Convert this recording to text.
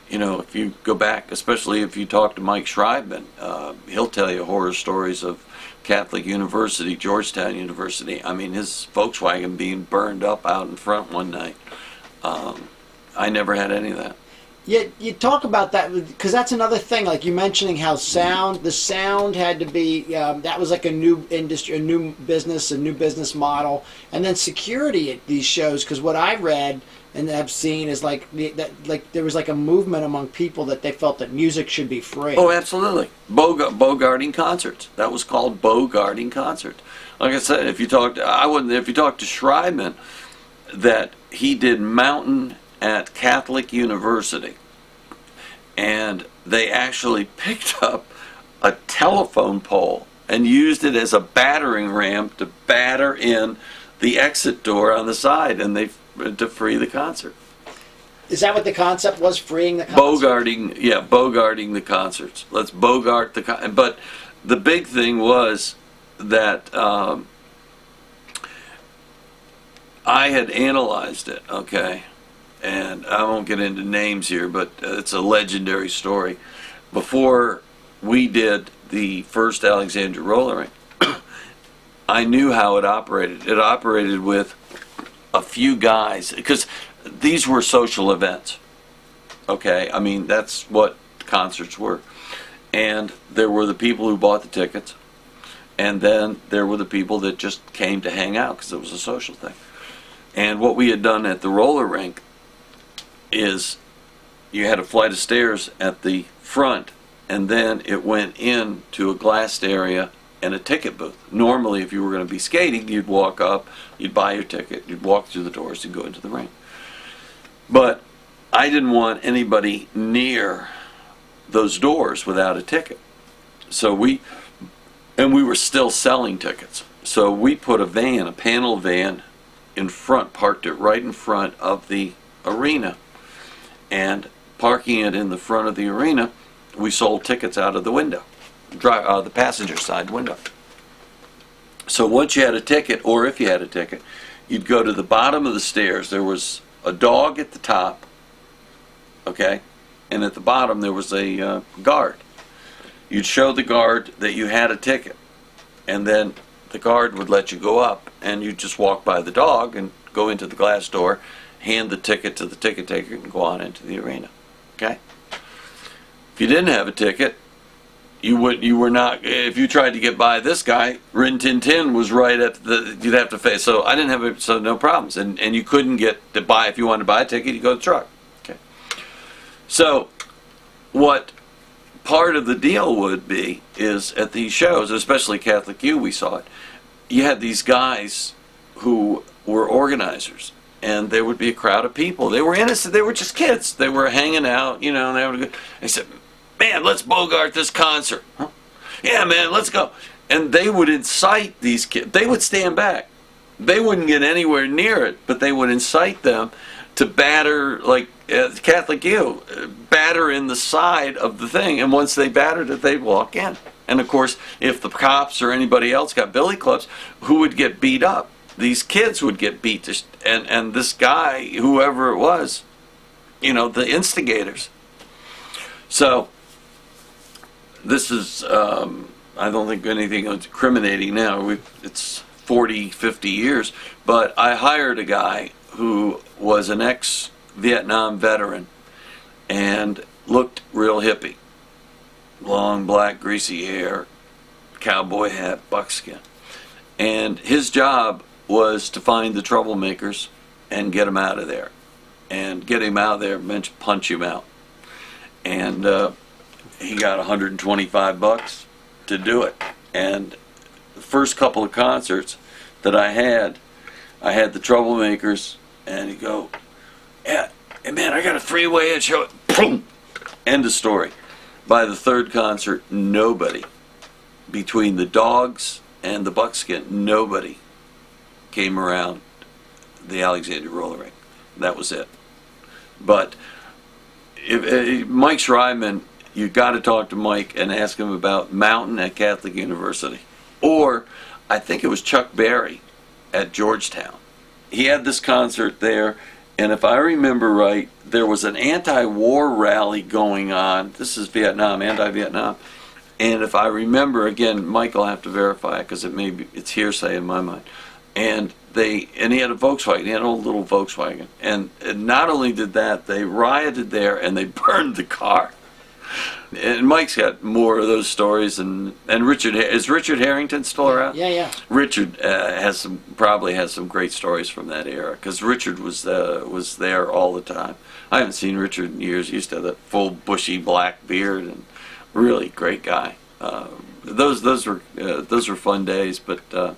You know, if you go back, especially if you talk to Mike Schreibman, he'll tell you horror stories of Catholic University, Georgetown University. I mean, his Volkswagen being burned up out in front one night. I never had any of that. Yeah, you talk about that because that's another thing. Like you mentioning how the sound had to be. That was like a new industry, a new business model, and then security at these shows. Because what I read and have seen is like there was like a movement among people that they felt that music should be free. Oh, absolutely. Bogarting concerts. That was called bogarting concerts. Like I said, if you talk to Schreibman, that he did Mountain at Catholic University, and they actually picked up a telephone pole and used it as a battering ram to batter in the exit door on the side, and to free the concert. Is that what the concept was? Freeing the concert? Bogarting the concerts. Let's bogart the but the big thing was that I had analyzed it, okay? And I won't get into names here, but it's a legendary story. Before we did the first Alexandria roller rink, I knew how it operated. It operated with a few guys, because these were social events, okay? I mean, that's what concerts were. And there were the people who bought the tickets, and then there were the people that just came to hang out because it was a social thing. And what we had done at the roller rink is you had a flight of stairs at the front, and then it went into a glassed area and a ticket booth. Normally, if you were going to be skating, you'd walk up, you'd buy your ticket, you'd walk through the doors, and go into the rink. But I didn't want anybody near those doors without a ticket. So we were still selling tickets. So we put a panel van in front, parked it right in front of the arena. And parking it in the front of the arena, we sold tickets out of the window, the passenger side window. So once you had a ticket, or if you had a ticket, you'd go to the bottom of the stairs. There was a dog at the top, okay? And at the bottom there was a guard. You'd show the guard that you had a ticket, and then the guard would let you go up, and you'd just walk by the dog and go into the glass door, hand the ticket to the ticket taker, and go on into the arena, okay? If you didn't have a ticket, you were not. If you tried to get by this guy, Rin Tin Tin was right at you'd have to face. So I didn't have so no problems, and you couldn't get to buy. If you wanted to buy a ticket, you go to the truck. Okay. So what part of the deal would be is at these shows, especially Catholic U, we saw it. You had these guys who were organizers, and there would be a crowd of people. They were innocent. They were just kids. They were hanging out, you know. And they would. They said, "Man, let's bogart this concert." Huh? Yeah, man, let's go. And they would incite these kids. They would stand back. They wouldn't get anywhere near it, but they would incite them to batter, like Catholic U, batter in the side of the thing. And once they battered it, they'd walk in. And of course, if the cops or anybody else got billy clubs, who would get beat up? These kids would get beat. And this guy, whoever it was, you know, the instigators. So this is, I don't think anything is incriminating now. It's 40, 50 years. But I hired a guy who was an ex-Vietnam veteran and looked real hippie. Long, black, greasy hair, cowboy hat, buckskin. And his job was to find the troublemakers and get them out of there. And get him out of there meant punch him out. And he got $125 to do it. And the first couple of concerts that I had the troublemakers, and he'd go, "Yeah, hey man, I got a freeway and show it." Boom! End of story. By the third concert, nobody, between the dogs and the buckskin, nobody came around the Alexandria roller rink. That was it. But if Mike Schreiman, you got to talk to Mike and ask him about Mountain at Catholic University, or I think it was Chuck Berry at Georgetown. He had this concert there, And if I remember right, there was an anti-war rally going on. This is Vietnam, anti-Vietnam. And if I remember, again, Mike will have to verify it because it's hearsay in my mind. And he had a Volkswagen. He had an old little Volkswagen. And not only did that, they rioted there and they burned the car. And Mike's got more of those stories. And is Richard Harrington still around? Yeah, yeah. Richard probably has some great stories from that era because Richard was there all the time. I haven't seen Richard in years. He used to have that full bushy black beard and really great guy. Those were fun days. But